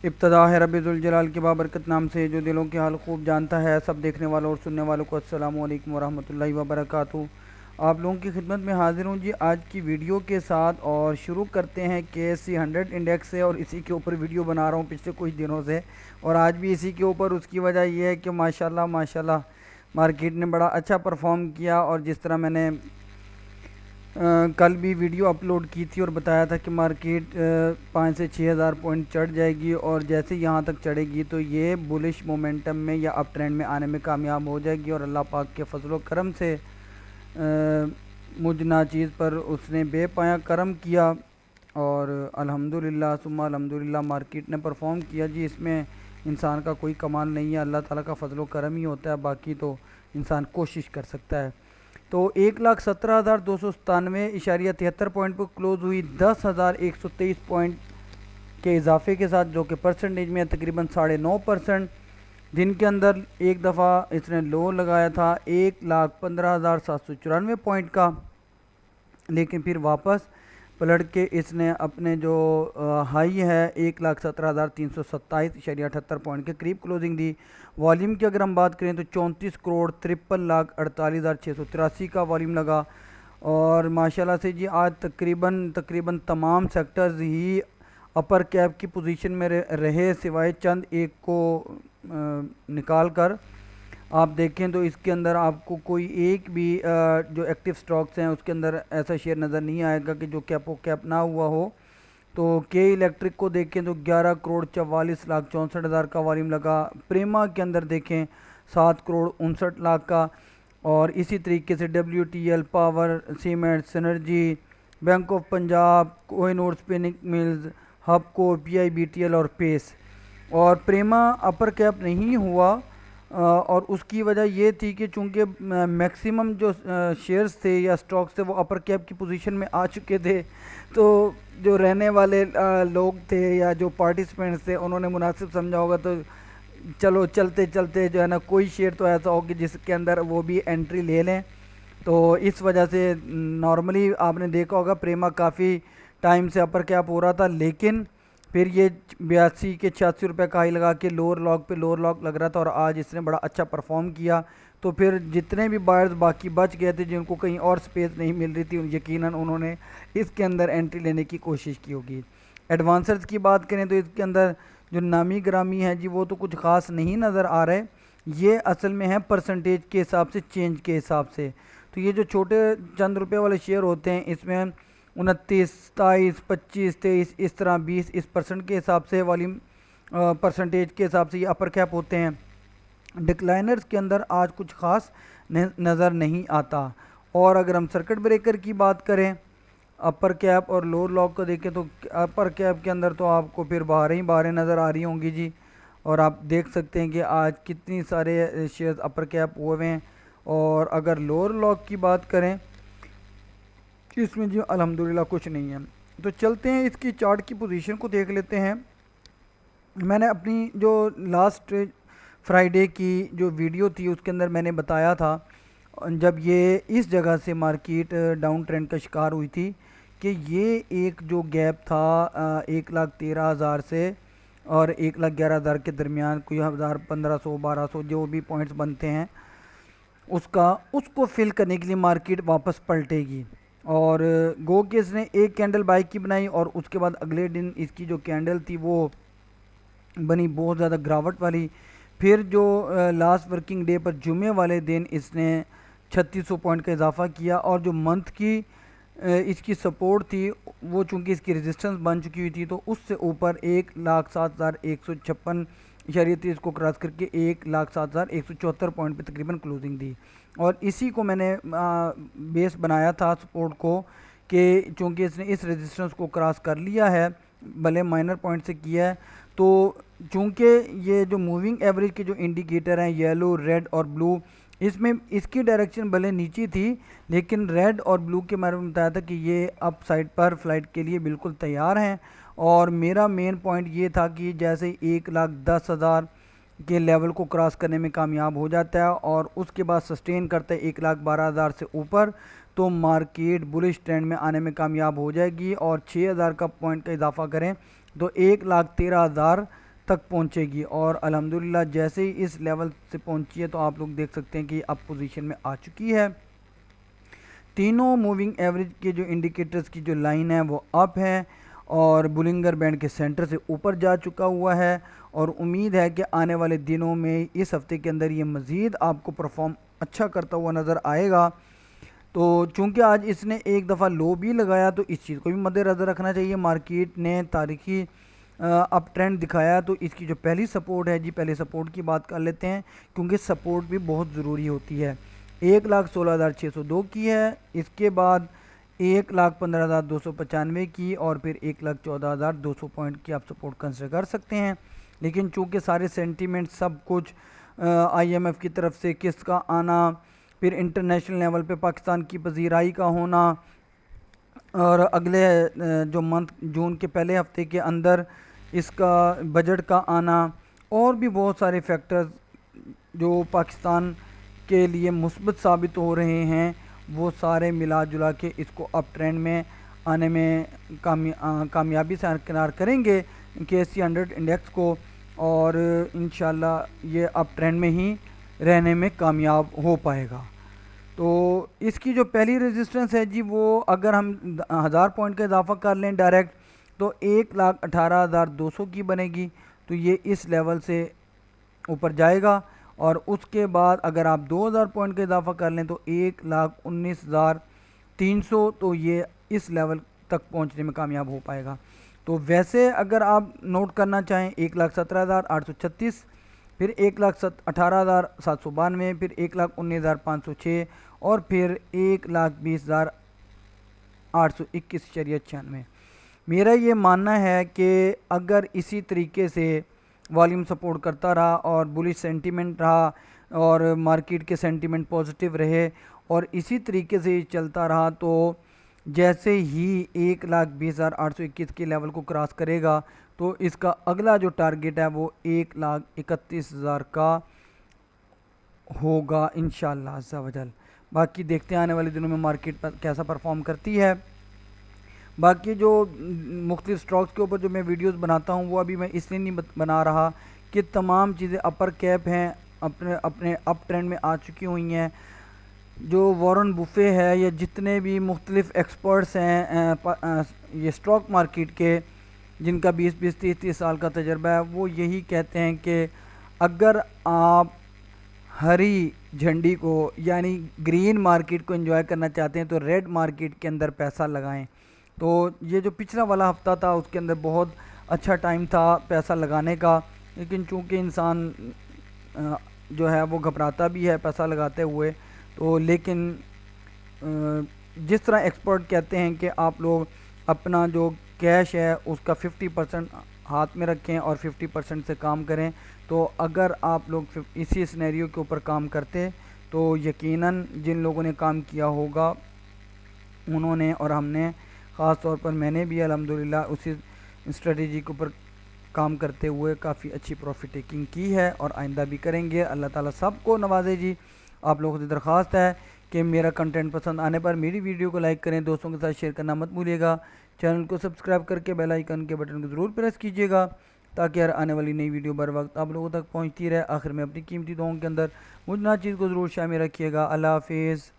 ابتدا ہے رب ذوالجلال کے بابرکت نام سے جو دلوں کے حال خوب جانتا ہے۔ سب دیکھنے والوں اور سننے والوں کو السلام علیکم ورحمۃ اللہ وبرکاتہ۔ آپ لوگوں کی خدمت میں حاضر ہوں جی آج کی ویڈیو کے ساتھ، اور شروع کرتے ہیں KSE 100 انڈیکس سے، اور اسی کے اوپر ویڈیو بنا رہا ہوں پچھلے کچھ دنوں سے، اور آج بھی اسی کے اوپر۔ اس کی وجہ یہ ہے کہ ماشاءاللہ مارکیٹ نے بڑا اچھا پرفارم کیا، اور جس طرح میں نے کل بھی ویڈیو اپلوڈ کی تھی اور بتایا تھا کہ مارکیٹ 5 سے 6 ہزار پوائنٹ چڑھ جائے گی، اور جیسے یہاں تک چڑھے گی تو یہ بولش مومنٹم میں یا اپ ٹرینڈ میں آنے میں کامیاب ہو جائے گی، اور اللہ پاک کے فضل و کرم سے مجھ ناچیز پر اس نے بے پایہ کرم کیا، اور الحمدللہ ثم الحمدللہ مارکیٹ نے پرفارم کیا جی۔ اس میں انسان کا کوئی کمال نہیں ہے، اللہ تعالیٰ کا فضل و کرم ہی ہوتا ہے، باقی تو انسان کوشش کر سکتا ہے۔ تو 1,17,297.73 پوائنٹ پر کلوز ہوئی 10,123 پوائنٹ کے اضافے کے ساتھ، جو کہ پرسنٹیج میں تقریباً 9.5%۔ دن کے اندر ایک دفعہ اس نے لو لگایا تھا 1,15,794 پوائنٹ کا، لیکن پھر واپس پلٹ کے اس نے اپنے جو ہائی ہے 1,17,327.78 پوائنٹ کے قریب کلوزنگ دی۔ والیوم کی اگر ہم بات کریں تو 34,53,48,683 کا والیوم لگا، اور ماشاءاللہ سے جی آج تقریباً تمام سیکٹرز ہی اپر کیپ کی پوزیشن میں رہے، سوائے چند ایک کو نکال کر۔ آپ دیکھیں تو اس کے اندر آپ کو کوئی ایک بھی جو ایکٹیو سٹاکس ہیں اس کے اندر ایسا شیئر نظر نہیں آئے گا کہ جو کیپ نہ ہوا ہو۔ تو کے الیکٹرک کو دیکھیں تو 11,44,64,000 کا والیوم لگا۔ پریما کے اندر دیکھیں 7,59,00,000 کا، اور اسی طریقے سے WTL، power, cement, synergy, bank of Punjab, Koh Noor spinning mills, ہپکو، PIBTL اور پیس۔ اور پریما اپر کیپ نہیں ہوا، اور اس کی وجہ یہ تھی کہ چونکہ میکسیمم جو شیئرز تھے یا سٹاکس تھے وہ اپر کیپ کی پوزیشن میں آ چکے تھے، تو جو رہنے والے لوگ تھے یا جو پارٹیسپینٹس تھے انہوں نے مناسب سمجھا ہوگا تو چلو چلتے جو ہے نا کوئی شیئر تو ایسا ہوگا جس کے اندر وہ بھی انٹری لے لیں۔ تو اس وجہ سے نارملی آپ نے دیکھا ہوگا پریما کافی ٹائم سے اپر کیپ ہو رہا تھا، لیکن پھر یہ 82 کے 86 روپے کا ہائی لگا کے لوور لاک لگ رہا تھا، اور آج اس نے بڑا اچھا پرفارم کیا۔ تو پھر جتنے بھی بائرز باقی بچ گئے تھے جن کو کہیں اور سپیس نہیں مل رہی تھی، یقیناً انہوں نے اس کے اندر انٹری لینے کی کوشش کی ہوگی۔ ایڈوانسرز کی بات کریں تو اس کے اندر جو نامی گرامی ہے جی وہ تو کچھ خاص نہیں نظر آ رہے، یہ اصل میں ہے پرسنٹیج کے حساب سے، چینج کے حساب سے۔ تو یہ جو چھوٹے چند روپے والے شیئر ہوتے ہیں اس میں 29، 27، 25، 23 اس طرح 20% کے حساب سے والیوم پرسنٹیج کے حساب سے یہ اپر کیپ ہوتے ہیں۔ ڈکلائنرز کے اندر آج کچھ خاص نظر نہیں آتا۔ اور اگر ہم سرکٹ بریکر کی بات کریں، اپر کیپ اور لوور لاک کو دیکھیں تو اپر کیپ کے اندر تو آپ کو پھر باریں نظر آ رہی ہوں گی جی، اور آپ دیکھ سکتے ہیں کہ آج کتنی سارے شیئرز اپر کیپ ہوئے ہیں۔ اور اگر لوور لاک کی بات کریں اس میں جی الحمدللہ کچھ نہیں ہے۔ تو چلتے ہیں اس کی چارٹ کی پوزیشن کو دیکھ لیتے ہیں۔ میں نے اپنی جو لاسٹ فرائیڈے کی جو ویڈیو تھی اس کے اندر میں نے بتایا تھا، جب یہ اس جگہ سے مارکیٹ ڈاؤن ٹرینڈ کا شکار ہوئی تھی، کہ یہ ایک جو گیپ تھا 1,13,000 سے اور 1,11,000 کے درمیان، کوئی 1,500 1,200 جو بھی پوائنٹس بنتے ہیں اس کو فل کرنے کے لیے مارکیٹ واپس پلٹے گی۔ اور گو کہ اس نے ایک کینڈل بائی کی بنائی، اور اس کے بعد اگلے دن اس کی جو کینڈل تھی وہ بنی بہت زیادہ گراوٹ والی۔ پھر جو لاسٹ ورکنگ ڈے پر جمعے والے دن اس نے 3,600 پوائنٹ کا اضافہ کیا، اور جو منتھ کی اس کی سپورٹ تھی وہ چونکہ اس کی ریزسٹنس بن چکی ہوئی تھی، تو اس سے اوپر 1,07,156.30 کو کراس کر کے 1,07,174 پوائنٹ پہ تقریباً کلوزنگ دی۔ اور اسی کو میں نے بیس بنایا تھا سپورٹ کو، کہ چونکہ اس نے اس ریزسٹنس کو کراس کر لیا ہے، بھلے مائنر پوائنٹ سے کیا ہے، تو چونکہ یہ جو موونگ ایوریج کے جو انڈیکیٹر ہیں یلو، ریڈ اور بلو، اس میں اس کی ڈائریکشن بھلے نیچی تھی، لیکن ریڈ اور بلو کے بارے میں بتایا تھا کہ یہ اپ سائڈ پر فلائٹ کے لیے بالکل تیار ہیں۔ اور میرا مین پوائنٹ یہ تھا کہ جیسے 1,10,000 کے لیول کو کراس کرنے میں کامیاب ہو جاتا ہے اور اس کے بعد سسٹین کرتا ہے 1,12,000 سے اوپر، تو مارکیٹ بلش ٹرینڈ میں آنے میں کامیاب ہو جائے گی، اور 6,000 کا پوائنٹ کا اضافہ کریں تو تک پہنچے گی، اور الحمدللہ جیسے ہی اس لیول سے پہنچی ہے تو آپ لوگ دیکھ سکتے ہیں کہ اب پوزیشن میں آ چکی ہے۔ تینوں موونگ ایوریج کے جو انڈیکیٹرز کی جو لائن ہے وہ اپ ہے، اور بولنگر بینڈ کے سینٹر سے اوپر جا چکا ہوا ہے، اور امید ہے کہ آنے والے دنوں میں اس ہفتے کے اندر یہ مزید آپ کو پرفارم اچھا کرتا ہوا نظر آئے گا۔ تو چونکہ آج اس نے ایک دفعہ لو بھی لگایا تو اس چیز کو بھی مد نظر رکھنا چاہیے، مارکیٹ نے تاریخی اپ ٹرینڈ دکھایا تو اس کی جو پہلی سپورٹ ہے جی، پہلے سپورٹ کی بات کر لیتے ہیں کیونکہ سپورٹ بھی بہت ضروری ہوتی ہے۔ 1,16,602 کی ہے، اس کے بعد 1,15,295 کی، اور پھر 1,14,200 پوائنٹ کی آپ سپورٹ کنسیڈر کر سکتے ہیں۔ لیکن چونکہ سارے سینٹیمنٹ سب کچھ آئی ایم ایف کی طرف سے قسط کا آنا، پھر انٹرنیشنل لیول پہ پاکستان کی پذیرائی کا ہونا، اور اگلے جو منتھ جون کے پہلے ہفتے کے اندر اس کا بجٹ کا آنا، اور بھی بہت سارے فیکٹرز جو پاکستان کے لیے مثبت ثابت ہو رہے ہیں، وہ سارے ملا جلا کے اس کو اپ ٹرینڈ میں آنے میں کامیابی سے کنار کریں گے KSE 100 انڈیکس کو، اور انشاءاللہ یہ اپ ٹرینڈ میں ہی رہنے میں کامیاب ہو پائے گا۔ تو اس کی جو پہلی ریزسٹنس ہے جی، وہ اگر ہم 1000 پوائنٹ کا اضافہ کر لیں ڈائریکٹ تو 1,18,200 کی بنے گی، تو یہ اس لیول سے اوپر جائے گا، اور اس کے بعد اگر آپ 2000 پوائنٹ کا اضافہ کر لیں تو 1,19,300، تو یہ اس لیول تک پہنچنے میں کامیاب ہو پائے گا۔ تو ویسے اگر آپ نوٹ کرنا چاہیں 1,17,836، پھر 1,18,792، پھر 1,19,506، اور پھر 1,20,821.96۔ میرا یہ ماننا ہے کہ اگر اسی طریقے سے والیوم سپورٹ کرتا رہا اور بلش سینٹیمنٹ رہا اور مارکیٹ کے سینٹیمنٹ پوزیٹیو رہے اور اسی طریقے سے یہ چلتا رہا، تو جیسے ہی 1,20,821 کے لیول کو کراس کرے گا تو اس کا اگلا جو ٹارگٹ ہے وہ 1,31,000 کا ہوگا انشاءاللہ عز و جل۔ باقی دیکھتے ہیں آنے والے دنوں میں مارکیٹ کیسا پرفارم کرتی ہے۔ باقی جو مختلف سٹاکس کے اوپر جو میں ویڈیوز بناتا ہوں وہ ابھی میں اس لیے نہیں بنا رہا کہ تمام چیزیں اپر کیپ ہیں، اپنے اپ ٹرینڈ میں آ چکی ہوئی ہیں۔ جو وارن بفے ہے یا جتنے بھی مختلف ایکسپرٹس ہیں یہ اسٹاک مارکیٹ کے، جن کا 20-30 سال کا تجربہ ہے، وہ یہی کہتے ہیں کہ اگر آپ ہری جھنڈی کو یعنی گرین مارکیٹ کو انجوائے کرنا چاہتے ہیں تو ریڈ مارکیٹ کے اندر پیسہ لگائیں۔ تو یہ جو پچھلا والا ہفتہ تھا اس کے اندر بہت اچھا ٹائم تھا پیسہ لگانے کا، لیکن چونکہ انسان جو ہے وہ گھبراتا بھی ہے پیسہ لگاتے ہوئے، تو لیکن جس طرح ایکسپرٹ کہتے ہیں کہ آپ لوگ اپنا جو کیش ہے اس کا 50% ہاتھ میں رکھیں اور 50% سے کام کریں، تو اگر آپ لوگ اسی سینیریو کے اوپر کام کرتے تو یقیناً جن لوگوں نے کام کیا ہوگا انہوں نے اور ہم نے، خاص طور پر میں نے بھی الحمدللہ اسی اسٹریٹجی کے اوپر کام کرتے ہوئے کافی اچھی پروفٹ ٹیکنگ کی ہے اور آئندہ بھی کریں گے۔ اللہ تعالیٰ سب کو نوازے جی۔ آپ لوگوں سے درخواست ہے کہ میرا کنٹینٹ پسند آنے پر میری ویڈیو کو لائک کریں، دوستوں کے ساتھ شیئر کرنا مت بھولیے گا، چینل کو سبسکرائب کر کے بیل آئیکن کے بٹن کو ضرور پریس کیجیے گا تاکہ ہر آنے والی نئی ویڈیو بر وقت آپ لوگوں تک پہنچتی رہے۔ آخر میں اپنی قیمتی دعاؤں کے اندر مجھ نہ چیز کو ضرور شامل رکھیے گا۔ اللہ حافظ۔